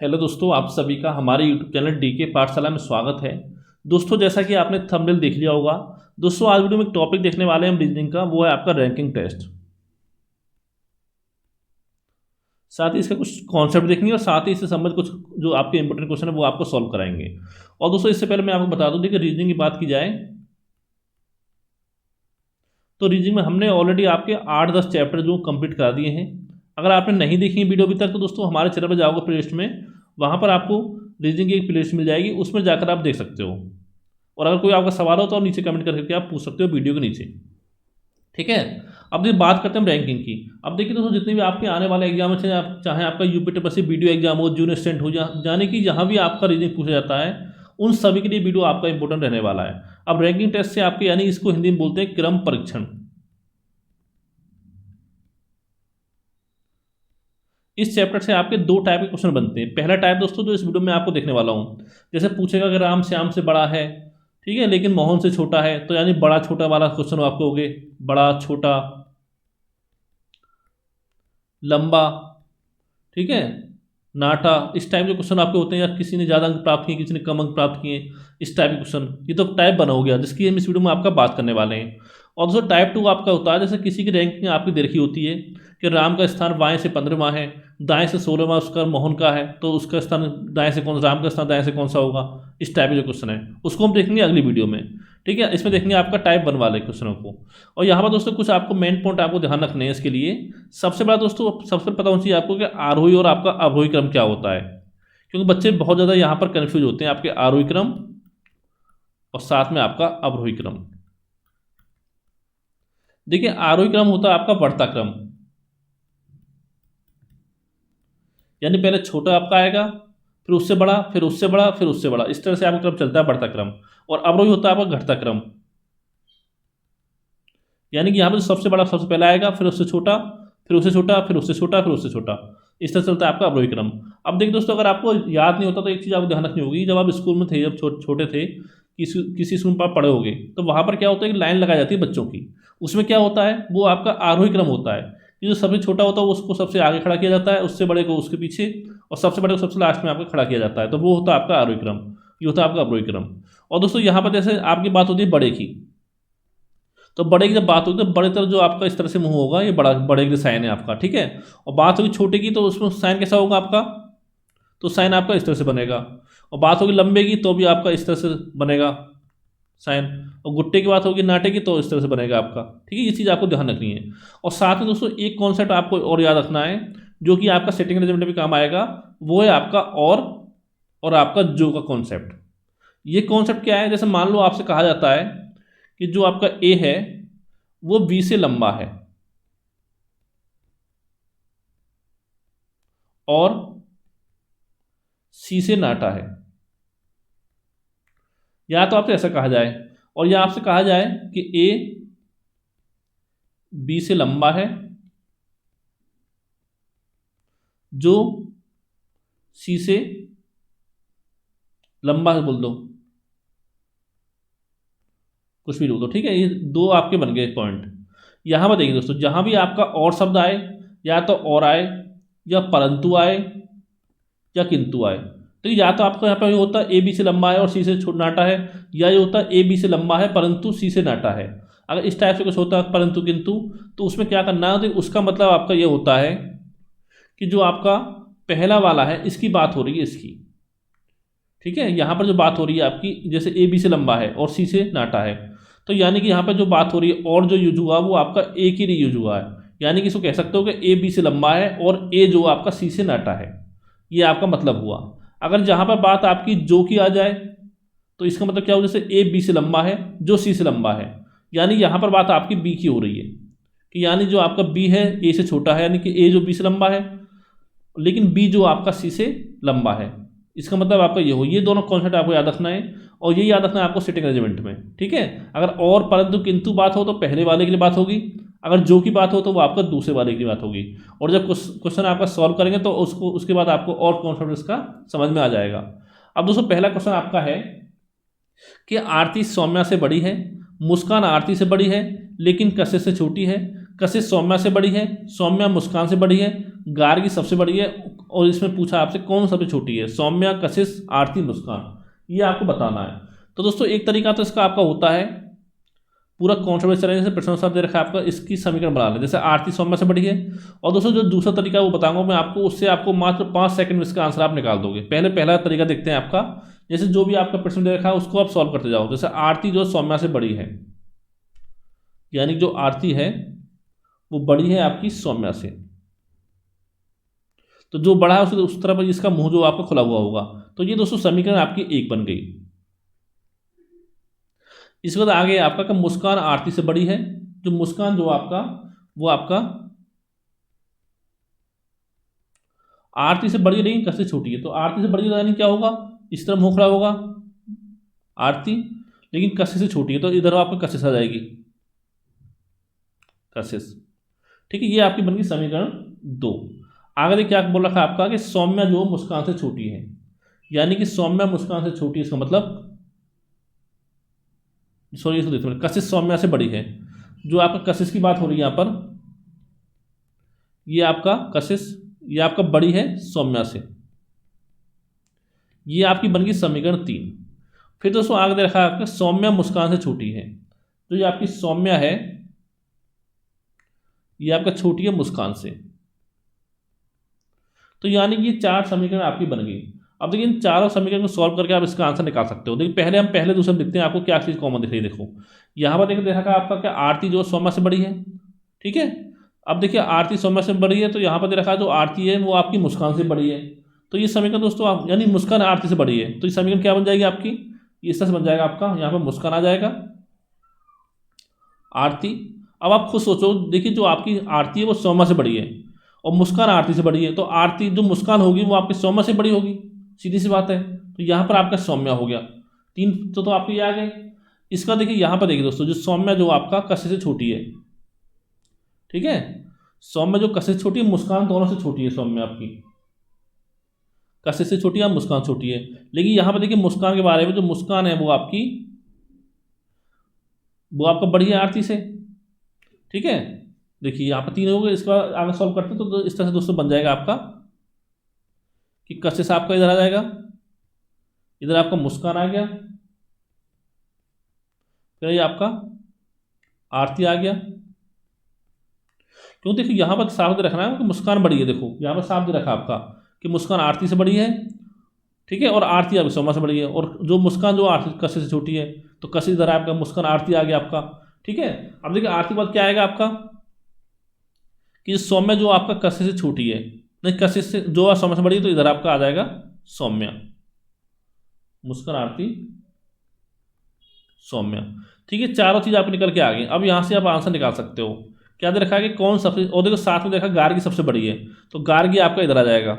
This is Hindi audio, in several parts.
हेलो दोस्तों, आप सभी का हमारे यूट्यूब चैनल डीके पाठशाला में स्वागत है। दोस्तों, जैसा कि आपने थंबनेल देख लिया होगा, दोस्तों आज वीडियो में एक टॉपिक देखने वाले हैं हम रीजनिंग का, वो है आपका रैंकिंग टेस्ट। साथ ही इसका कुछ कॉन्सेप्ट देखेंगे और साथ ही इससे संबंधित कुछ जो आपके इंपॉर्टेंट क्वेश्चन है वो आपको सॉल्व कराएंगे। और दोस्तों इससे पहले मैं आपको बता दूं, देखिए रीजनिंग की बात की जाए तो रीजनिंग में हमने ऑलरेडी आपके 8-10 चैप्टर जो कंप्लीट करा दिए हैं। अगर आपने नहीं देखी वीडियो अभी तक तो दोस्तों हमारे चैनल पर जाओगे प्लेलिस्ट में, वहाँ पर आपको रीजनिंग की एक प्लेलिस्ट मिल जाएगी, उसमें जाकर आप देख सकते हो। और अगर कोई आपका सवाल हो तो आप नीचे कमेंट करके आप पूछ सकते हो वीडियो के नीचे, ठीक है। अब देखिए बात करते हैं हम रैंकिंग की। अब देखिए दोस्तों, जितने भी आपके आने वाले एग्जाम है, चाहे आपका यूपी टेपसी वीडियो एग्जाम हो, जूनियर स्टूडेंट हो, जाने की जहाँ भी आपका रीजनिंग पूछा जाता है, उन सभी के लिए वीडियो आपका इंपॉर्टेंट रहने वाला है। अब रैंकिंग टेस्ट से आपके, यानी इसको हिंदी में बोलते हैं क्रम परीक्षण। इस चैप्टर से आपके दो टाइप के क्वेश्चन बनते हैं। पहला टाइप दोस्तों जो इस वीडियो में आपको देखने वाला हूँ, जैसे पूछेगा कि राम श्याम से बड़ा है, ठीक है, लेकिन मोहन से छोटा है, तो यानी बड़ा छोटा वाला क्वेश्चन आपको होगे, बड़ा छोटा लंबा, ठीक है, नाटा। इस टाइप के क्वेश्चन आपके होते हैं, या किसी ने ज़्यादा अंक प्राप्त किए, किसी ने कम अंक प्राप्त किए, इस टाइप के क्वेश्चन। ये तो टाइप बना हो गया जिसकी हम इस वीडियो में आपका बात करने वाले हैं। और दोस्तों टाइप 2 आपका होता है, जैसे किसी की रैंकिंग आपकी दे रखी होती है कि राम का स्थान बाएं से 15वां है, दाएं से 16वां उसका मोहन का है, तो उसका स्थान दाएं से कौन, राम का स्थान दाएं से कौन सा होगा। इस टाइप के जो क्वेश्चन है उसको हम देखेंगे अगली वीडियो में, ठीक है। इसमें देखेंगे आपका टाइप 1 वाले क्वेश्चनों को। और यहाँ पर दोस्तों कुछ आपको मेन पॉइंट आपको ध्यान रखने हैं इसके लिए। सबसे बड़ा दोस्तों, सबसे पता होना चाहिए आपको कि आरोही और आपका अवरोही क्रम क्या होता है, क्योंकि बच्चे बहुत ज़्यादा यहाँ पर कन्फ्यूज होते हैं। आपके आरोही क्रम और साथ में आपका अवरोही क्रम। देखिए आरोही क्रम होता है आपका बढ़ता क्रम, यानी पहले छोटा आपका आएगा, फिर उससे बड़ा, फिर उससे बड़ा, फिर उससे बड़ा, इस तरह से आपका क्रम चलता है, बढ़ता क्रम। और अवरोही होता है आपका घटता क्रम, यानी कि यहाँ पर सबसे बड़ा सबसे पहले आएगा, फिर उससे छोटा, फिर उससे छोटा, फिर उससे छोटा, फिर उससे छोटा, इस तरह चलता है आपका अवरोही क्रम। अब देखिए दोस्तों, अगर आपको याद नहीं होता तो एक चीज़ आपको ध्यान रखनी होगी, जब आप स्कूल में थे, जब छोटे थे, किसी स्कूल में आप पढ़े होगे, तो वहाँ पर क्या होता है कि लाइन लगाई जाती है बच्चों की। उसमें क्या होता है, वो आपका आरोही क्रम होता है कि जो सबसे छोटा होता है उसको सबसे आगे खड़ा किया जाता है, उससे बड़े को उसके पीछे, और सबसे बड़े को सबसे लास्ट में आपका खड़ा किया जाता है, तो वो होता है आपका आरोही क्रम, ये होता है आपका अवरोही क्रम। और दोस्तों यहाँ पर जैसे आपकी बात होती है बड़े की, तो बड़े की जब बात होती है तो बड़े तरफ जो आपका इस तरह से मुंह होगा, ये बड़ा, बड़े के साइन है आपका, ठीक है। और बात होगी छोटे की, तो उसमें साइन कैसा होगा आपका, तो साइन आपका इस तरह से बनेगा। और बात होगी लंबे की, तो भी आपका इस तरह से बनेगा साइन। और गुट्टे की बात होगी, नाटे की, तो इस तरह से बनेगा आपका, ठीक है। ये चीज़ आपको ध्यान रखनी है। और साथ में दोस्तों एक कॉन्सेप्ट आपको और याद रखना है, जो कि आपका सेटिंग अरेंजमेंट में भी काम आएगा, वो है आपका और आपका जो का कॉन्सेप्ट। ये कॉन्सेप्ट क्या है, जैसे मान लो आपसे कहा जाता है कि जो आपका ए है वो बी से लंबा है और सी से नाटा है, या तो आपसे ऐसा कहा जाए, और या आपसे कहा जाए कि ए बी से लंबा है जो सी से लंबा है, बोल दो, कुछ भी बोल दो, ठीक है। ये दो आपके बन गए पॉइंट। यहां पर देखिए दोस्तों, जहां भी आपका और शब्द आए, या तो और आए, या परंतु आए, या किंतु आए, तो या तो आपको यहाँ पर ये होता है ए बी से लंबा है और सी से नाटा है, या ये होता है ए बी से लंबा है परंतु सी से नाटा है। अगर इस टाइप से कुछ होता है परंतु किंतु, तो उसमें क्या करना है, तो उसका मतलब आपका ये होता है कि जो आपका पहला वाला है इसकी बात हो रही है, इसकी, ठीक है। यहाँ पर जो बात हो रही है आपकी, जैसे ए बी से लंबा है और सी से नाटा है, तो यानी कि यहाँ पर जो बात हो रही है और जो यूज हुआ वो आपका ए के लिए यूज हुआ है, यानी कि इसको कह सकते हो कि ए बी से लंबा है और ए जो आपका सी से नाटा है, ये आपका मतलब हुआ। अगर जहाँ पर बात आपकी जो की आ जाए, तो इसका मतलब क्या हो, जैसे ए बी से लंबा है जो सी से लंबा है, यानी यहाँ पर बात आपकी बी की हो रही है, कि यानी जो आपका बी है ए से छोटा है, यानी कि ए जो बी से लंबा है, लेकिन बी जो आपका सी से लंबा है, इसका मतलब आपका ये हो। ये दोनों कॉन्सेप्ट आपको याद रखना है, और ये याद रखना है आपको सिटिंग अरेंजमेंट में, ठीक है। अगर और परंतु किंतु बात हो तो पहले वाले के लिए बात होगी, अगर जो की बात हो तो वो आपका दूसरे वाले की बात होगी। और जब क्वेश्चन आपका सॉल्व करेंगे तो उसके बाद आपको और कॉन्सेप्ट इसका समझ में आ जाएगा। अब दोस्तों पहला क्वेश्चन आपका है कि आरती सौम्या से बड़ी है, मुस्कान आरती से बड़ी है लेकिन कशिश से छोटी है, कशिश सौम्या से बड़ी है, सौम्या मुस्कान से बड़ी है, गार्गी सबसे बड़ी है, और इसमें पूछा आपसे कौन सबसे छोटी है, सौम्या, कशिश, आरती, मुस्कान, ये आपको बताना है। तो दोस्तों एक तरीका तो इसका आपका होता है, पूरा कॉन्सेप्ट चलें, जैसे प्रश्न साहब दे रखा है आपका, इसकी समीकरण बना लें, जैसे आरती सौम्या से बड़ी है। और दोस्तों जो दूसरा तरीका वो बताऊंगा मैं आपको, उससे आपको मात्र 5 सेकंड में इसका आंसर आप निकाल दोगे। पहला तरीका देखते हैं आपका, जैसे जो भी आपका प्रश्न दे रखा है उसको आप सॉल्व करते जाओ। जैसे आरती जो सौम्या से बड़ी है, यानी जो आरती है वो बड़ी है आपकी सौम्या से, तो जो बड़ा है उस तरफ इसका मुंह जो आपका खुला हुआ होगा। तो ये दोस्तों समीकरण आपकी 1 बन गई। इसके बाद आगे आपका कि मुस्कान आरती से बड़ी है, जो मुस्कान जो आपका वो आपका आरती से बड़ी है लेकिन कशिश छोटी है। तो आरती से बड़ी है यानी क्या होगा, इस तरफ मुंह खड़ा होगा आरती, लेकिन कशिश से छोटी है, तो इधर आपका कशिश आ जाएगी, कशिश। ठीक है, ये आपकी बन गई समीकरण 2। आगे देखिए क्या बोल रखा है आपका कि सौम्या जो मुस्कान से छोटी है, यानी कि सौम्या मुस्कान से छोटी है, इसका मतलब सॉरी इसको देखते हैं, कशिश सौम्या से बड़ी है। जो आपका कशिश की बात हो रही है यहाँ पर, ये आपका कशिश, ये आपका बड़ी है सौम्या से, ये आपकी बन गई समीकरण 3। फिर दोस्तों आगे दे रखा है आपका सौम्या मुस्कान से छोटी है, तो ये आपकी सौम्या है, ये आपका छोटी है मुस्कान से। तो यानी कि ये 4 समीकरण आपकी बन गई। अब देखिए इन चारों समीकरण को सॉल्व करके आप इसका आंसर निकाल सकते हो। देखिए पहले दूसरे देखते हैं आपको क्या चीज़ कॉमन दिख रही है। देखो यहाँ पर देखिए देखा आपका क्या, आरती जो सौम्या से बड़ी है, ठीक है। अब देखिए आरती सौम्या से बड़ी है, तो यहाँ पर दे रखा जो आरती है वो आपकी मुस्कान से बड़ी है। तो ये समीकरण दोस्तों आप, यानी मुस्कान आरती से बड़ी है, तो ये समीकरण क्या बन जाएगी आपकी, इस तरह से बन जाएगा आपका, यहाँ पर मुस्कान आ जाएगा, आरती। अब आप खुद सोचो, देखिए जो आपकी आरती है वो सौम्या से बड़ी है और मुस्कान आरती से बड़ी है, तो आरती जो मुस्कान होगी वो आपकी सौम्या से बड़ी होगी, सीधी सी बात है। तो यहाँ पर आपका सौम्या हो गया। 3 तो आपके ये आ गए। इसका देखिए यहाँ पर देखिए दोस्तों, जो सौम्या जो आपका कशिश से छोटी है, ठीक है, सौम्या जो कशिश से छोटी है, मुस्कान दोनों से छोटी है, सौम्या आपकी कशिश से छोटी है, मुस्कान छोटी है। लेकिन यहाँ पर देखिए मुस्कान के बारे में, जो मुस्कान है वो आपका बड़ी है आरती से, ठीक है। देखिए यहाँ पर 3 हो गए। इसका आगे सॉल्व करते हैं तो इस तरह से दोस्तों बन जाएगा आपका कि कशिश आपका इधर आ जाएगा, इधर आपका मुस्कान आ गया, फिर ये आपका आरती आ गया। क्यों, देखिए यहाँ पर साफ दे रखना है कि मुस्कान बड़ी है। देखो यहाँ पर साफ दे रखा आपका कि मुस्कान आरती से बड़ी है, ठीक है, और आरती आपकी सौम्या से बड़ी है। और जो मुस्कान जो आरती कशिश से छोटी है, तो कशिश इधर आपका, मुस्कान आरती आ गया आपका, ठीक है। अब देखिए आरती के बाद क्या आएगा आपका कि सौम्या जो आपका कशिश से छोटी है, नहीं कशिश से जो सौम्या से बड़ी है, तो इधर आपका आ जाएगा सौम्या, मुस्कान आरती सौम्या, ठीक है। चारों चीज़ आप निकल के आ गई। अब यहाँ से आप आंसर निकाल सकते हो। क्या दे रखा है कि कौन सबसे, और देखो साथ में देखा गार्गी सबसे बड़ी है, तो गार्गी आपका इधर आ जाएगा,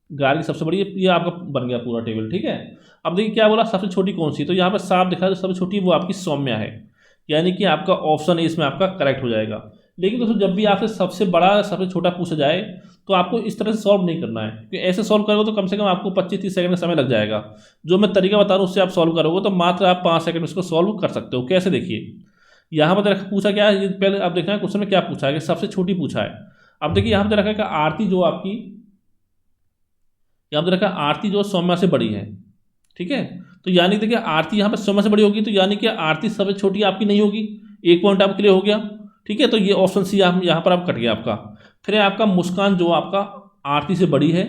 गार्गी सबसे बड़ी है, ये आपका बन गया पूरा टेबल, ठीक है। अब देखिए क्या बोला, सबसे छोटी कौन सी, तो यहाँ पर साफ दिखा जो सबसे छोटी वो आपकी सौम्या है, यानी कि आपका ऑप्शन ए इसमें आपका करेक्ट हो जाएगा। लेकिन दोस्तों जब भी आपसे सबसे बड़ा सबसे छोटा पूछा जाए तो आपको इस तरह से सॉल्व नहीं करना है, क्योंकि ऐसे सॉल्व करोगे तो कम से कम आपको 25-30 सेकंड का समय लग जाएगा। जो मैं तरीका बता रहा हूँ उससे आप सॉल्व करोगे तो मात्र आप 5 सेकंड में इसको सॉल्व कर सकते हो। कैसे, देखिए यहाँ पर पूछा क्या है, पहले आप देखना है क्वेश्चन में क्या पूछा है कि सबसे छोटी पूछा है। अब देखिए यहाँ पर रखा है कि आरती जो आपकी, यहाँ पर रखा है आरती जो सौम्या से बड़ी है, ठीक है। तो यानी देखिए आरती यहाँ पर सौम्या से बड़ी होगी, तो यानी कि आरती सबसे छोटी आपकी नहीं होगी। एक पॉइंट आप क्लियर हो गया, ठीक है। तो ये ऑप्शन सी यहाँ पर आप कट गया आपका। फिर आपका मुस्कान जो आपका आरती से बड़ी है,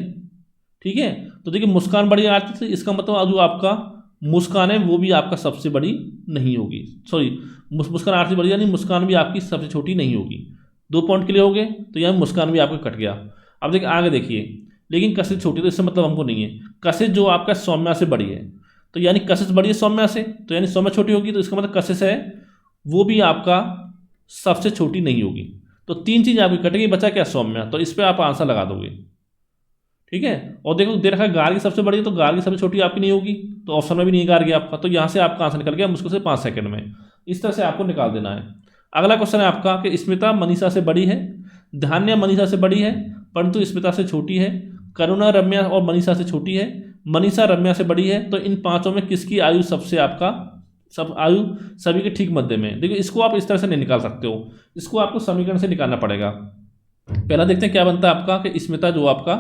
ठीक है। तो देखिए मुस्कान बड़ी है आरती से, इसका मतलब जो आपका मुस्कान है वो भी आपका सबसे बड़ी नहीं होगी, सॉरी मुस्कान आरती बड़ी यानी मुस्कान भी आपकी सबसे छोटी नहीं होगी। 2 पॉइंट क्लियर हो गए, तो यहाँ मुस्कान भी आपका कट गया। अब देखिए आगे देखिए, लेकिन कशिश छोटी, तो इससे मतलब हमको नहीं है। कशिश जो आपका सौम्या से बड़ी है, तो यानी कशिश बड़ी है सौम्या से, तो यानी सौम्या छोटी होगी, तो इसका मतलब कशिश है वो भी आपका सबसे छोटी नहीं होगी। तो 3 चीज़ आपकी कटेगी, बचा क्या, सौम्या। तो इस पर आप आंसर लगा दोगे, ठीक है। और देखो दे रखा है गार्गी सबसे बड़ी है, तो गार्गी सबसे छोटी आपकी नहीं होगी, तो ऑप्शन में भी नहीं गार्गी आपका। तो यहाँ से आपका आंसर निकल गया मुश्किल से 5 सेकंड में। इस तरह से आपको निकाल देना है। अगला क्वेश्चन है आपका कि स्मिता मनीषा से बड़ी है, धान्या मनीषा से बड़ी है परंतु स्मिता से छोटी है, करुणा रम्या और मनीषा से छोटी है, मनीषा रम्या से बड़ी है। तो इन 5 में किसकी आयु सबसे आपका आयु सभी के ठीक मध्य में। देखिए इसको आप इस तरह से नहीं निकाल सकते हो, इसको आपको समीकरण से निकालना पड़ेगा। पहला देखते हैं क्या बनता है आपका कि स्मिता जो आपका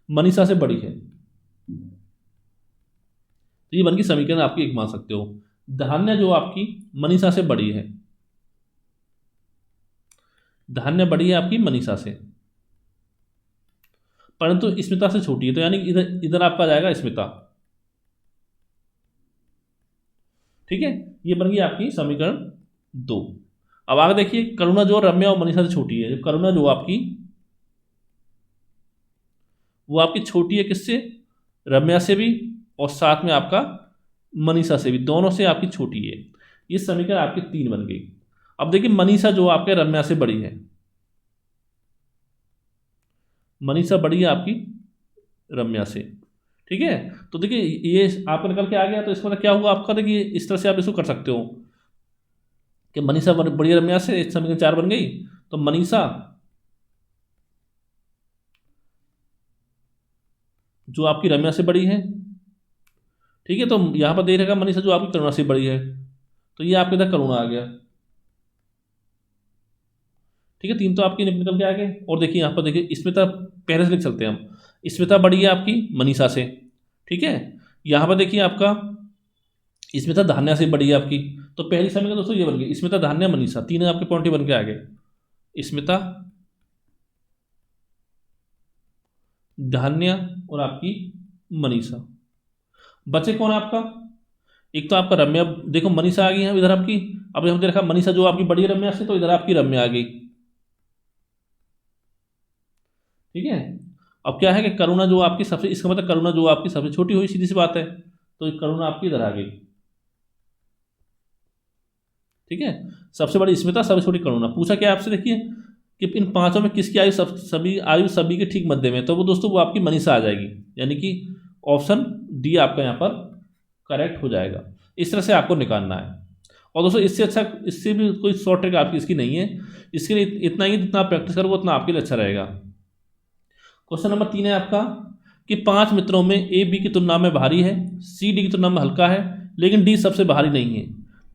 मनीषा से बड़ी है, तो ये बन की समीकरण आपकी एक मान सकते हो। धान्य जो आपकी मनीषा से बड़ी है, धान्य बड़ी है आपकी मनीषा से, परंतु स्मिता से छोटी है, तो यानी इधर इधर आपका आ जाएगा स्मिता। ठीक है, ये बन गई आपकी समीकरण 2। अब आगे देखिए, करुणा जो रम्या और मनीषा से छोटी है, करुणा जो आपकी वो आपकी छोटी है किससे, रम्या से भी, और साथ में आपका मनीषा से भी, दोनों से आपकी छोटी है। ये समीकरण आपकी 3 बन गई। अब देखिए मनीषा जो आपके रम्या से बड़ी है, मनीषा बड़ी है आपकी रम्या से। ठीक है, तो देखिए ये आपका निकल के आ गया, तो इसका मतलब क्या हुआ आपका, देखिए इस तरह से आप इसको कर सकते हो कि मनीषा बड़ी है रम्या से, इस समीकरण 4 बन गई। तो मनीषा जो आपकी रम्या से बड़ी है, ठीक है, तो यहाँ पर देख रहेगा मनीषा जो आपकी करुणा से बड़ी है, तो ये आपके इधर करुणा आ गया। ठीक है, 3 तो आपकी निकल के आ गए। और देखिए यहाँ पर देखिए स्मिता, पहले से लिख चलते हैं हम, स्मिता बड़ी है आपकी मनीषा से। ठीक है, यहाँ पर देखिए आपका स्मिता धान्या से बड़ी है आपकी, तो पहली समीकरण दोस्तों ये बन गई, स्मिता धान्या मनीषा, 3 आपके पॉइंट ही बन के आ गए, स्मिता धान्या और आपकी मनीषा। बचे कौन आपका, एक तो आपका रम्या, देखो मनीषा आ गई है इधर आपकी। अब हमने देखा मनीषा जो आपकी बड़ी है रम्या से, तो इधर आपकी रम्या आ गई। ठीक है, अब क्या है कि करुणा जो आपकी सबसे, इसका मतलब करुणा जो आपकी सबसे छोटी हुई, सीधी सी बात है, तो करुणा आपकी इधर आ गई। ठीक है, सबसे बड़ी स्मिता, सबसे छोटी करुणा। पूछा क्या आपसे, देखिए कि इन पांचों में किसकी आयु सभी के ठीक मध्य में, तो वो दोस्तों वो आपकी मनीषा आ जाएगी, यानी कि ऑप्शन डी आपका यहाँ पर करेक्ट हो जाएगा। इस तरह से आपको निकालना है। और दोस्तों इससे अच्छा, इससे भी कोई शॉर्ट ट्रिक आपकी इसकी नहीं है, इसके लिए इतना ही, जितना आप प्रैक्टिस करोगे उतना आपके लिए अच्छा रहेगा। क्वेश्चन नंबर 3 है आपका कि 5 मित्रों में ए बी की तुलना में भारी है, सी डी की तुलना में हल्का है, लेकिन डी सबसे भारी नहीं है।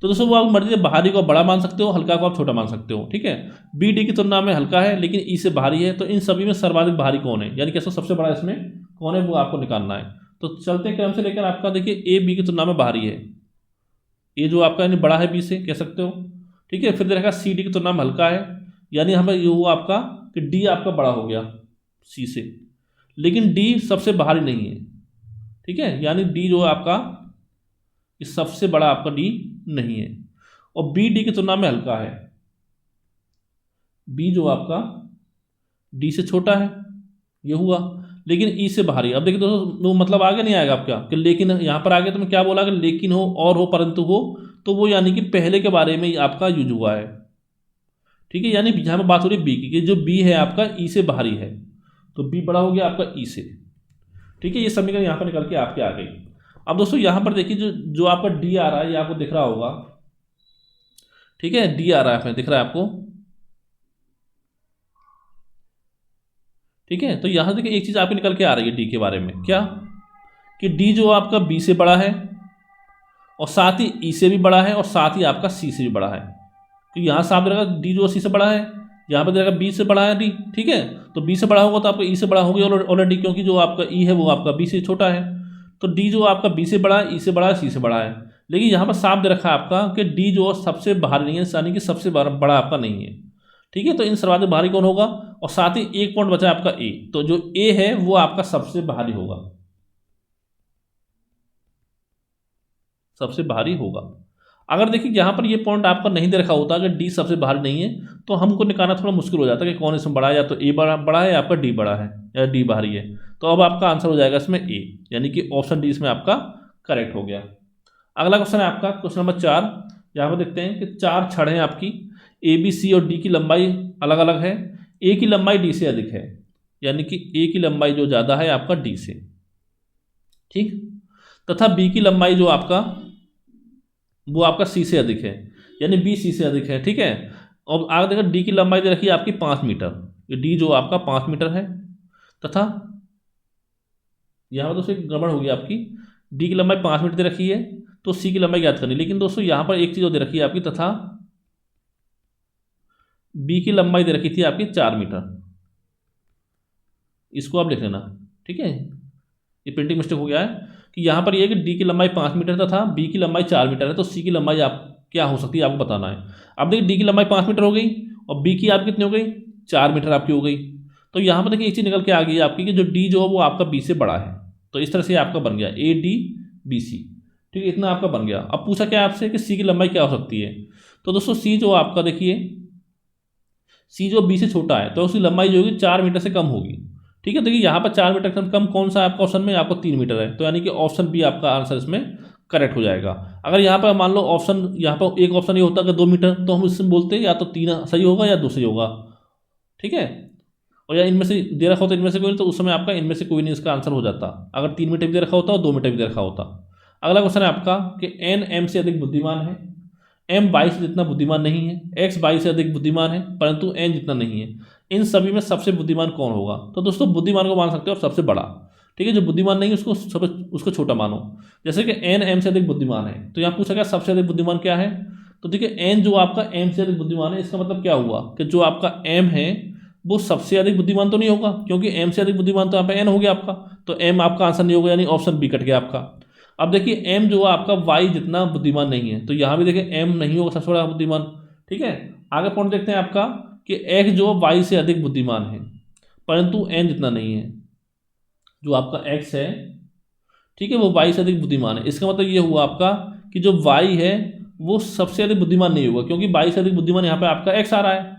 तो दोस्तों वो आप मर्जी से भारी को आप बड़ा मान सकते हो, हल्का को आप छोटा मान सकते हो। ठीक है, बी डी की तुलना में हल्का है लेकिन ई से भारी है, तो इन सभी में सर्वाधिक भारी कौन है, यानी कि सबसे बड़ा इसमें कौन है वो आपको निकालना है। तो चलते क्रम से लेकर आपका देखिए ए बी की तुलना में भारी है, ए जो आपका यानी बड़ा है बी से, कह सकते हो। ठीक है, फिर देखा सी डी की तुलना में हल्का है, यानी हमें ये हुआ आपका कि डी आपका बड़ा हो गया सी से, लेकिन डी सबसे भारी नहीं है। ठीक है, यानी डी जो आपका इस सबसे बड़ा आपका डी नहीं है, और बी डी की तुलना में हल्का है, बी जो आपका डी से छोटा है, ये हुआ, लेकिन ई से भारी। अब देखिए दोस्तों वो मतलब आगे नहीं आएगा आपका कि लेकिन, यहाँ पर आगे तो मैं क्या बोला कि लेकिन हो और हो परंतु हो, तो वो यानी कि पहले के बारे में आपका यूज हुआ है। ठीक है, यानी जहाँ पर बात हो रही है बी की, कि जो बी है आपका ई से भारी है, तो बी बड़ा हो गया आपका ई से। ठीक है, ये समीकरण यहाँ पर निकल के आपके आ गई। अब दोस्तों यहाँ पर देखिए जो जो आपका डी आ रहा है, ये आपको दिख रहा होगा। ठीक है, डी आ रहा है, दिख रहा है आपको। ठीक है, तो यहाँ देखिए एक चीज़ आपकी निकल के आ रही है डी के बारे में, क्या कि डी जो आपका बी से बड़ा है, और साथ ही ई से भी बड़ा है, और साथ ही आपका सी से भी बड़ा है। तो यहाँ साफ रहेगा डी जो सी से बड़ा है, यहाँ पर देखा बी से बड़ा है डी। ठीक है, तो बी से बड़ा होगा तो आपका ई से बड़ा हो गया ऑलरेडी, क्योंकि जो आपका ई है वो आपका बी से छोटा है। तो डी जो आपका बी से बड़ा है, ई से बड़ा है, सी से बड़ा है, लेकिन यहाँ पर साफ दे रखा है आपका कि डी जो सबसे भारी नहीं है, यानी कि सबसे बड़ा आपका नहीं है। ठीक है, तो इन सर्वाधिक भारी कौन होगा, और साथ ही एक पॉइंट बचा है आपका ए, तो जो ए है वो आपका सबसे भारी होगा, सबसे भारी होगा। अगर देखिए यहाँ पर ये पॉइंट आपका नहीं दे रखा होता, अगर डी सबसे भारी नहीं है, तो हमको निकालना थोड़ा मुश्किल हो जाता है कि कौन इसमें बड़ा है, या तो ए बड़ा है, या आपका डी बड़ा है, या डी भारी है। तो अब आपका आंसर हो जाएगा इसमें ए, यानी कि ऑप्शन डी इसमें आपका करेक्ट हो गया। अगला क्वेश्चन है आपका क्वेश्चन नंबर 4। यहाँ पर देखते हैं कि 4 छड़ हैं आपकी, ए बी सी और डी की लंबाई अलग अलग है, ए की लंबाई डी से अधिक है, यानी कि ए की लंबाई जो ज़्यादा है आपका डी से। ठीक, तथा बी की लंबाई जो आपका वो आपका सी से अधिक है, यानी बी सी से अधिक है। ठीक है, और आगे देखो डी की लंबाई दे रखी है आपकी 5 मीटर, ये डी जो आपका 5 मीटर है, तथा यहाँ पर दोस्तों एक गड़बड़ होगी आपकी, डी की लंबाई 5 मीटर दे रखी है, तो सी की लंबाई ज्ञात करनी, लेकिन दोस्तों यहाँ पर एक चीज़ और दे रखी है आपकी, तथा बी की लंबाई दे रखी थी आपकी 4 मीटर, इसको आप लिख लेना, ठीक है। ये प्रिंटिंग मिस्टेक हो गया है कि यहाँ पर ये है कि डी की लंबाई 5 मीटर था, बी की लंबाई 4 मीटर है, तो सी की लंबाई आप क्या हो सकती है आपको बताना है। अब देखिए डी की लंबाई 5 मीटर हो गई और बी की आप कितनी हो गई, 4 मीटर आपकी हो गई। तो यहाँ पर देखिए एक चीज़ निकल के आ गई आपकी कि जो डी जो है वो आपका बी से बड़ा है, तो इस तरह से आपका बन गया ए डी बी सी, ठीक है, इतना आपका बन गया। अब पूछा क्या आपसे कि सी की लंबाई क्या हो सकती है, तो दोस्तों सी जो आपका देखिए, सी जो बी से छोटा है तो उसकी लंबाई जो होगी 4 मीटर से कम होगी, ठीक है। देखिए यहाँ पर 4 मीटर से कम कौन सा है आपका ऑप्शन में, आपको 3 मीटर है, तो यानी कि ऑप्शन बी आपका आंसर इसमें करेक्ट हो जाएगा। अगर यहाँ पर मान लो ऑप्शन, यहाँ पर एक ऑप्शन ये होता है कि 2 मीटर, तो हम इसमें बोलते हैं या तो 3 सही होगा या 2 सही होगा, ठीक है। और या इनमें से दे रखा होता इनमें से कोई नहीं, तो उस समय आपका इनमें से कोई नहीं इसका आंसर हो जाता, अगर 3 मीटर भी दे रखा होता और 2 मीटर भी दे रखा होता। अगला क्वेश्चन है आपका कि एन एम से अधिक बुद्धिमान है, एम 22 जितना बुद्धिमान नहीं है, एक्स 22 से अधिक बुद्धिमान है परंतु एन जितना नहीं है, इन सभी में सबसे बुद्धिमान कौन होगा। तो दोस्तों बुद्धिमान को मान सकते हो आप सबसे बड़ा, ठीक है, जो बुद्धिमान नहीं है उसको छोटा मानो। जैसे कि एन एम से अधिक बुद्धिमान है, तो यहाँ पूछा गया सबसे अधिक बुद्धिमान क्या है, तो देखिए एन जो आपका एम से अधिक बुद्धिमान है, इसका मतलब क्या हुआ कि जो आपका एम है वो सबसे अधिक बुद्धिमान तो नहीं होगा, क्योंकि एम से अधिक बुद्धिमान तो यहाँ पे एन हो गया आपका, तो एम आपका आंसर नहीं होगा, यानी ऑप्शन बी कट गया आपका। अब देखिए एम जो है आपका वाई जितना बुद्धिमान नहीं है, तो यहाँ भी देखिए एम नहीं होगा सबसे बड़ा बुद्धिमान, ठीक है। आगे पॉइंट देखते हैं आपका कि एक्स जो वाई से अधिक बुद्धिमान है परंतु एन जितना नहीं है, जो आपका एक्स है, ठीक है, वो वाई से अधिक बुद्धिमान है। इसका मतलब ये हुआ आपका कि जो वाई है वो सबसे अधिक बुद्धिमान नहीं होगा, क्योंकि वाई से अधिक बुद्धिमान यहाँ पे आपका एक्स आ रहा है,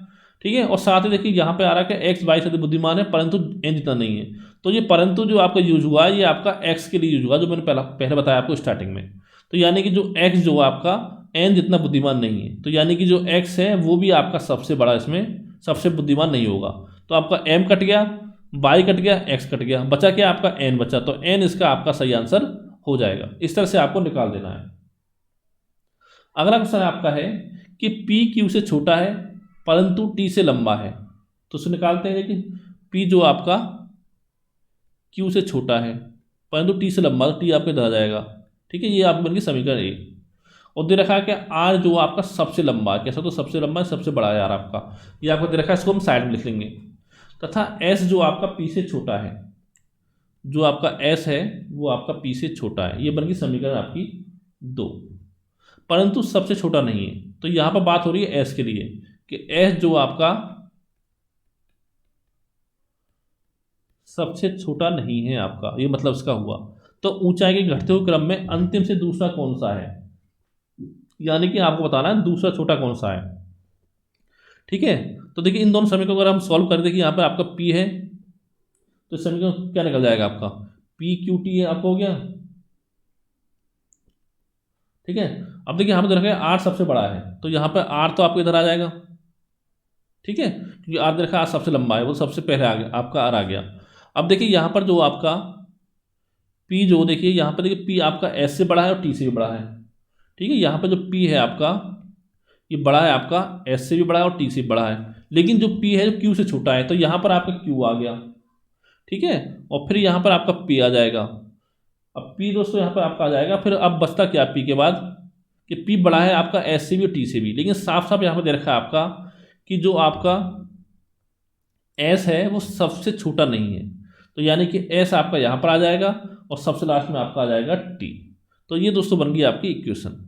ठीक है। और साथ ही देखिए यहाँ पे आ रहा है कि एक्स वाई से अधिक बुद्धिमान है परंतु एन जितना नहीं है, तो ये परंतु जो आपका यूज हुआ है ये आपका एक्स के लिए यूज हुआ, जो मैंने पहले बताया आपको स्टार्टिंग में। तो यानी कि जो एक्स जो आपका एन जितना बुद्धिमान नहीं है, तो यानी कि जो एक्स है वो भी आपका सबसे बड़ा इसमें सबसे बुद्धिमान नहीं होगा। तो आपका एम कट गया, वाई कट गया, एक्स कट गया, बचा क्या आपका एन बचा, तो एन इसका आपका सही आंसर हो जाएगा। इस तरह से आपको निकाल देना है। अगला क्वेश्चन आपका है कि पी क्यू से छोटा है परंतु टी से लंबा है, तो उसे निकालते हैं। देखिए पी जो आपका क्यू से छोटा है परंतु टी से लंबा, तो टी आपके इधर आ जाएगा, ठीक है, ये आपकी बन गई समीकरण ए। और दे रखा है कि आर जो आपका सबसे लंबा है, कैसा, तो सबसे लंबा है, सबसे बड़ा है यार आपका, ये आपको दे रखा है, इसको हम साइड में लिख लेंगे। तथा एस जो आपका पी से छोटा है, जो आपका एस है वो आपका पी से छोटा है, ये बन गई समीकरण आपकी 2, परंतु सबसे छोटा नहीं है। तो यहाँ पर बात हो रही है एस के लिए कि एस जो आपका सबसे छोटा नहीं है आपका, ये मतलब इसका हुआ। तो ऊंचाई के घटते हुए क्रम में अंतिम से दूसरा कौन सा है, यानी कि आपको बताना है दूसरा छोटा कौन सा है, ठीक है। तो देखिए इन दोनों समीकरणों को अगर हम सॉल्व कर दें, यहाँ पे आपका पी है तो समीकरण क्या निकल जाएगा आपका, पी क्यू टी है आपको हो गया, ठीक है। अब देखिए यहाँ पे रखा है आर सबसे बड़ा है, तो यहाँ पे आर तो आपको इधर आ जाएगा, ठीक है, क्योंकि आर देखा आर सबसे लंबा है, वो सबसे पहले आ गया आपका, आर आ गया। अब देखिए यहाँ पर जो आपका पी जो देखिए यहाँ पर देखिए पी आपका एस से बड़ा है और टी से भी बड़ा है, ठीक है। यहाँ पर जो पी है आपका ये बड़ा है आपका, एस से भी बड़ा है और टी से भी बड़ा है, लेकिन जो पी है जो क्यू से छोटा है, तो यहाँ पर आपका क्यू आ गया, ठीक है। और फिर यहाँ पर आपका पी आ जाएगा। अब पी दोस्तों यहाँ पर आपका आ जाएगा, फिर अब बचता क्या पी के बाद कि पी बड़ा है आपका एस से भी और टी से भी, लेकिन साफ साफ यहाँ पर दे रखा है आपका कि जो आपका एस है वो सबसे छोटा नहीं है, तो यानी कि एस आपका यहाँ पर आ जाएगा और सबसे लास्ट में आपका आ जाएगा टी। तो ये दोस्तों बन गई आपकी इक्वेशन।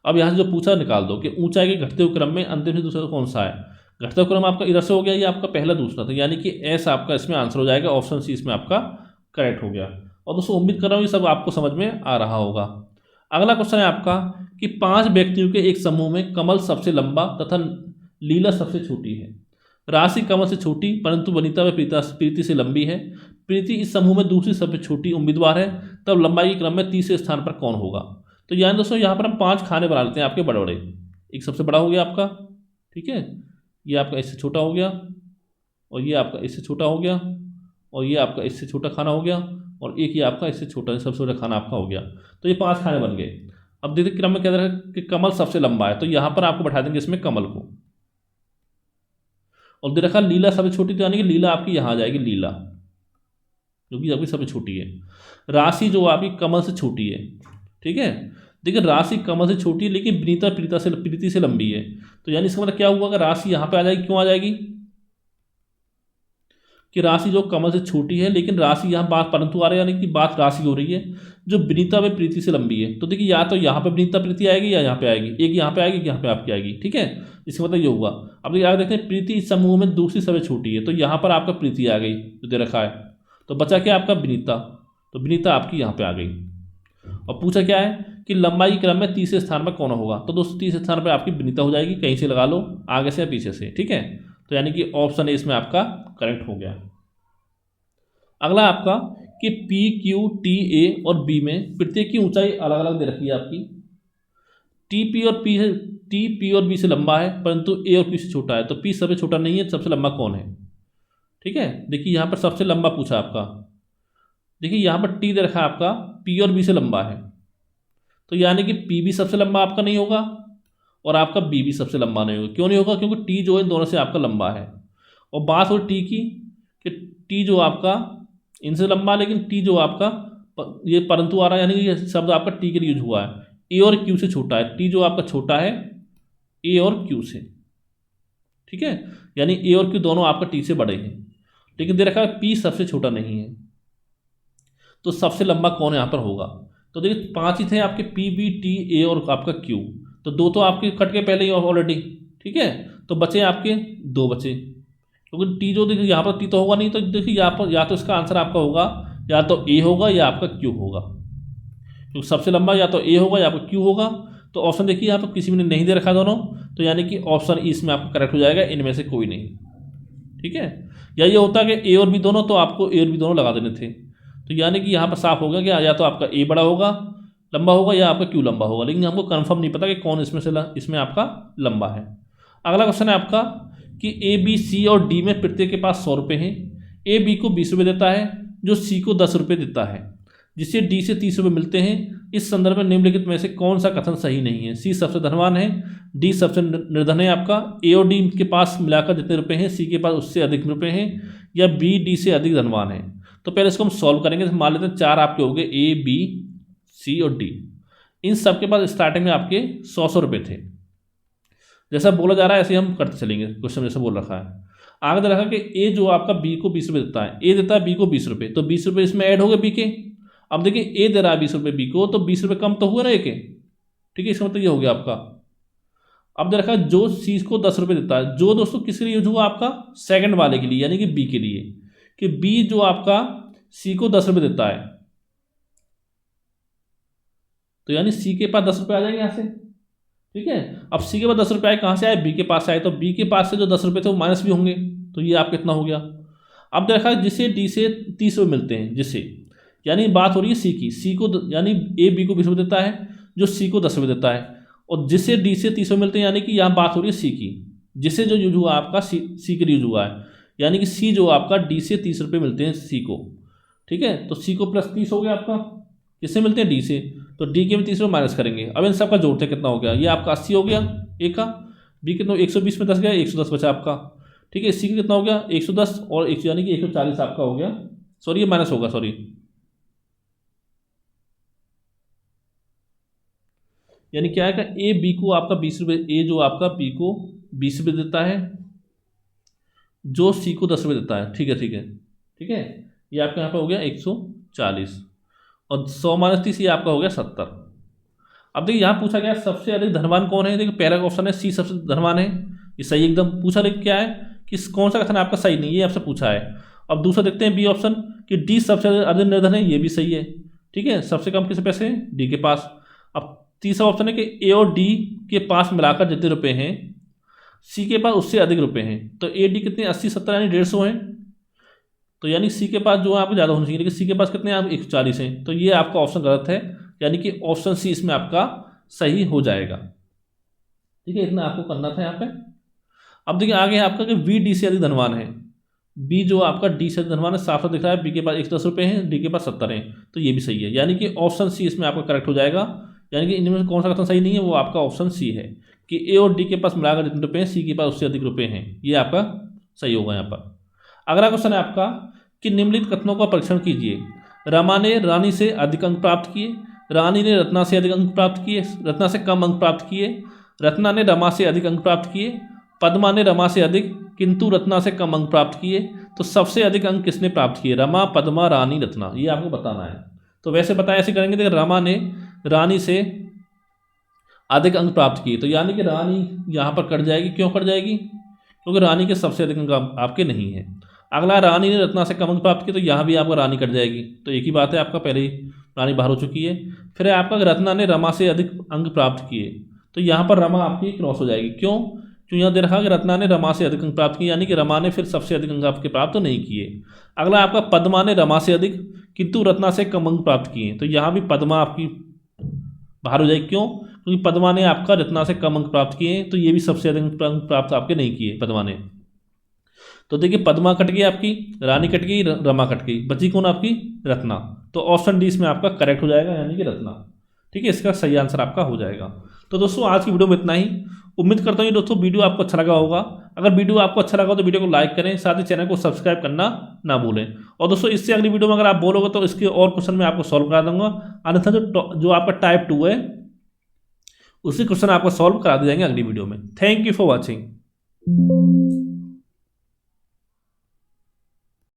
अब यहाँ से जो पूछा निकाल दो कि ऊंचाई के घटते हुए क्रम में अंतिम से दूसरा कौन सा है। घटते हुए क्रम आपका इधर से हो गया, ये आपका पहला दूसरा था, यानी कि एस आपका इसमें आंसर हो जाएगा, ऑप्शन सी इसमें आपका करेक्ट हो गया। और दोस्तों उम्मीद कर रहा हूँ ये सब आपको समझ में आ रहा होगा। अगला क्वेश्चन है आपका कि 5 व्यक्तियों के एक समूह में कमल सबसे लंबा तथा लीला सबसे छोटी है। राशि कमल से छोटी परंतु वनिता व प्रीति से लंबी है। प्रीति इस समूह में दूसरी सबसे छोटी उम्मीदवार है, तब लंबाई के क्रम में तीसरे स्थान पर कौन होगा। तो यानी दोस्तों यहाँ पर हम 5 खाने बना लेते हैं आपके बड़े बड़े। एक सबसे बड़ा हो गया आपका, ठीक है, ये आपका इससे छोटा हो गया, और ये आपका इससे छोटा हो गया, और ये आपका इससे छोटा खाना हो गया, और एक ये आपका इससे छोटा सबसे छोटा खाना आपका हो गया। तो ये 5 खाने बन गए। अब देखिए क्रम में क्या है कि कमल सबसे लंबा है, तो यहाँ पर आपको बैठा देंगे इसमें कमल को, और दे रखा लीला सबसे छोटी, तो यानी कि लीला आपकी यहाँ आ जाएगी, लीला जो कि आपकी सबसे छोटी है। राशि जो आपकी कमल से छोटी है, ठीक है, देखिए राशि कमल से छोटी है लेकिन विनीता प्रीति से लंबी है, तो यानी इसका मतलब क्या हुआ, अगर राशि यहाँ पे आ जाएगी, क्यों आ जाएगी कि राशि जो कमल से छोटी है लेकिन राशि यहाँ बात परंतु आ रही है, यानी कि बात राशि हो रही है जो विनीता व प्रीति से लंबी है। तो देखिए या तो यहाँ पे विनीता प्रीति आएगी या यहाँ पे आएगी, एक यहाँ पे आएगी एक यहाँ पे आपकी आएगी, ठीक है। इसका मतलब ये हुआ। अब देखिए आगे देखते हैं, प्रीति इस समूह में दूसरी सबसे छोटी है, तो यहाँ पर आपका प्रीति आ गई जो दे रखा है, तो बचा क्या आपका विनीता, तो विनीता आपकी यहाँ पे आ गई। और पूछा क्या है कि लंबाई क्रम में तीसरे स्थान पर कौन होगा, तो दोस्तों तीसरे स्थान पर आपकी विनीता हो जाएगी, कहीं से लगा लो, आगे से या पीछे से, ठीक है। तो यानी कि ऑप्शन ए इसमें आपका करेक्ट हो गया। अगला आपका कि पी क्यू टी ए और बी में प्रत्येक की ऊंचाई अलग अलग दे रखी है आपकी। टी पी और बी से लंबा है परंतु ए और पी से छोटा है, तो पी सबसे छोटा नहीं है, सबसे लंबा कौन है, ठीक है। देखिए यहाँ पर सबसे लंबा पूछा आपका, देखिए यहाँ पर टी दे रखा है आपका, पी और बी से लंबा है, तो यानी कि पी भी सबसे लंबा आपका नहीं होगा और आपका बी भी सबसे लंबा नहीं होगा। क्यों नहीं होगा, क्योंकि टी जो है दोनों से आपका लंबा है। और बात हो टी की कि टी जो आपका इनसे लंबा, लेकिन टी जो आपका ये परंतु आ रहा है, यानी कि ये शब्द आपका टी के लिए यूज हुआ है, ए और क्यू से छोटा है, टी जो आपका छोटा है ए और क्यू से, ठीक है। यानी ए और क्यू दोनों आपका टी से बड़े हैं, लेकिन दे रखा है पी सबसे छोटा नहीं है, तो सबसे लंबा कौन यहाँ पर होगा। तो देखिए 5 ही थे आपके, पी बी टी ए और आपका क्यू, तो 2 तो आपके कट के पहले ही ऑलरेडी, ठीक है। तो बचे आपके 2 बचे, क्योंकि टी जो देखिए यहाँ पर टी तो होगा नहीं, तो देखिए यहाँ पर या तो इसका आंसर आपका होगा या तो ए होगा या आपका क्यू होगा, क्योंकि सबसे लंबा या तो ए होगा या आपका क्यू होगा। तो ऑप्शन देखिए यहाँ पर किसी में नहीं दे रखा दोनों, तो यानी कि ऑप्शन ई इसमें आपका करेक्ट हो जाएगा, इनमें से कोई नहीं, ठीक है। या ये होता कि ए और बी दोनों, तो आपको ए और बी दोनों लगा देने थे, तो यानी कि यहाँ पर साफ होगा कि या तो आपका ए बड़ा होगा लंबा होगा या आपका क्यू लंबा होगा, लेकिन हमको कंफर्म नहीं पता कि कौन इसमें आपका लंबा है। अगला क्वेश्चन है आपका कि ए बी सी और डी में प्रत्येक के पास 100 रुपये हैं। ए बी को 20 रुपये देता है जो सी को 10 रुपये देता है, जिससे डी से 30 रुपये मिलते हैं। इस संदर्भ में निम्नलिखित में से कौन सा कथन सही नहीं है। सी सबसे धनवान है, डी सबसे निर्धन है आपका, ए और डी के पास मिलाकर जितने रुपये हैं सी के पास उससे अधिक रुपये हैं, या बी डी से अधिक धनवान है। तो पहले इसको हम सॉल्व करेंगे। मान लेते हैं 4 आपके हो गए, ए बी सी और डी, इन सब के पास स्टार्टिंग में आपके 100 रुपये थे। जैसा बोला जा रहा है ऐसे हम करते चलेंगे, क्वेश्चन जैसा बोल रखा है। आगे दे रखा कि ए जो आपका बी को 20 रुपये देता है, ए देता है बी को 20 रुपये, तो 20 रुपये इसमें ऐड हो गए बी के। अब देखिए ए दे रहा है 20 रुपये बी को, तो 20 रुपये कम तो हुए ना ए के, ठीक है। इसका मतलब ये हो गया आपका। अब दे रखा है जो सी को 10 रुपये देता है, जो दोस्तों किसके लिए यूज हुआ आपका, सेकंड वाले के लिए, यानी कि बी के लिए, कि बी जो आपका सी को 10 रुपये देता है, तो यानी सी के पास 10 रुपये आ जाएंगे यहाँ से, ठीक है। अब सी के पास 10 रुपये आए, कहाँ से आए, बी के पास आए, तो बी के पास से जो 10 रुपये थे वो माइनस भी होंगे, तो ये आपका कितना हो गया। अब देखा है जिसे डी से 30 रुपये मिलते हैं, जिसे, यानी बात हो रही है सी की, सी को यानी ए बी को 20 रुपये देता है जो सी को 10 रुपये देता है, और जिसे डी से 30 रुपये मिलते हैं, यानी कि यहाँ बात हो रही है सी की, जिसे जो यूज हुआ आपका सी के लिए यूज हुआ है, यानी कि सी जो आपका डी से 30 रुपये मिलते हैं सी को, ठीक है। तो सी को प्लस 30 हो गया आपका, किससे मिलते हैं, डी से, तो डी के में 30 रुपये माइनस करेंगे। अब इन सबका जोड़ते कितना हो गया, ये आपका 80 हो गया ए का, बी कितना 120 में 10 गया, 110 बचा आपका, ठीक है। सी का कितना हो गया 110 और 100 यानी कि 140 आपका हो गया, सॉरी ये माइनस होगा, सॉरी, यानी क्या है कि ए बी को आपका 20 रुपये, ए जो आपका बी को 20 रुपये देता है जो सी को 10 रुपये देता है, ठीक है ठीक है ठीक है। ये आपका यहाँ पे हो गया 140 और 100 माइनस 30 ये आपका हो गया 70। अब देखिए यहाँ पूछा गया सबसे अधिक धनवान कौन है, देखिए पहला ऑप्शन है सी सबसे धनवान है, ये सही एकदम पूछा, लेकिन क्या है कि कौन सा कथन आपका सही नहीं है, ये आपसे पूछा है। अब दूसरा देखते हैं बी ऑप्शन कि डी सबसे अधिक निर्धन है, ये भी सही है, ठीक है। सबसे कम किस पैसे हैं, डी के पास। अब तीसरा ऑप्शन है कि ए और डी के पास मिलाकर जितने रुपए हैं सी के पास उससे अधिक रुपए हैं, तो ए डी कितने 80 70 यानी 150 हैं, तो यानी सी के पास जो है आपको ज़्यादा होना चाहिए, लेकिन सी के पास कितने हैं आप 140 हैं, तो ये आपका ऑप्शन गलत है, यानी कि ऑप्शन सी इसमें आपका सही हो जाएगा, ठीक है। इतना आपको करना था यहाँ पे। अब देखिए आगे है आपका कि वी डी से अधिक धनवान है, बी जो आपका डी से धनवान है, साफ दिख रहा है, बी के पास 110 रुपये हैं, डी के पास 70 हैं, तो ये भी सही है, यानी कि ऑप्शन सी इसमें आपका करेक्ट हो जाएगा। यानी कि इनमें से कौन सा कथन सही नहीं है, वो आपका ऑप्शन सी है कि ए और डी के पास मिलाकर जितने रुपये हैं सी के पास उससे अधिक रुपये हैं, ये आपका सही होगा यहाँ पर। अगला क्वेश्चन है आपका कि निम्नलिखित कथनों का परीक्षण कीजिए। रमा ने रानी से अधिक अंक प्राप्त किए, रानी ने रत्ना से अधिक अंक प्राप्त किए, रत्ना से कम अंक प्राप्त किए, रत्ना ने रमा से अधिक अंक प्राप्त किए, पद्मा ने रमा से अधिक किंतु रत्ना से कम अंक प्राप्त किए। तो सबसे अधिक अंक किसने प्राप्त किए? रमा, पद्मा, रानी, रत्ना, ये आपको बताना है। तो वैसे बताया ऐसे करेंगे, देखिए रमा ने रानी से अधिक अंक प्राप्त किए, तो यानी कि रानी यहाँ पर कट जाएगी। क्यों कट जाएगी? क्योंकि रानी के सबसे अधिक अंक आपके नहीं है। अगला, रानी ने रत्ना से कम अंक प्राप्त किए, तो यहाँ भी आपका रानी कट जाएगी। तो एक ही बात है, आपका पहले ही रानी बाहर हो चुकी है। फिर आपका रत्ना ने रमा से अधिक अंक प्राप्त किए, तो यहाँ पर रमा आपकी क्रॉस हो जाएगी। क्यों? क्यों यहाँ दे रखा कि रत्ना ने रमा से अधिक अंक प्राप्त किए, यानी कि रमा ने फिर सबसे अधिक अंक आपके प्राप्त तो नहीं किए। अगला आपका, पद्मा ने रमा से अधिक किंतु रत्ना से कम अंक प्राप्त किए, तो यहाँ भी पद्मा आपकी बाहर हो जाएगी। क्यों? क्योंकि पद्मा ने आपका रत्ना से कम अंक प्राप्त किए, तो ये भी सबसे अधिक अंक प्राप्त आपके नहीं किए पद्मा ने। तो देखिए पद्मा कट गई आपकी, रानी कट गई, रमा कट गई, बची कौन आपकी? रत्ना। तो ऑप्शन डी इसमें आपका करेक्ट हो जाएगा, यानी कि रत्ना। ठीक है, इसका सही आंसर आपका हो जाएगा। तो दोस्तों आज की वीडियो में इतना ही। उम्मीद करता हूँ दोस्तों वीडियो आपको अच्छा लगा होगा। अगर वीडियो आपको अच्छा लगा तो वीडियो को लाइक करें, साथ ही चैनल को सब्सक्राइब करना ना भूलें। और दोस्तों इससे अगली वीडियो में अगर आप बोलोगे तो इसके और क्वेश्चन मैं आपको सॉल्व करा दूंगा। अन्यथा जो आपका टाइप 2 है उसी क्वेश्चन आपको सॉल्व करा दिए जाएंगे अगली वीडियो में। Thank you for watching.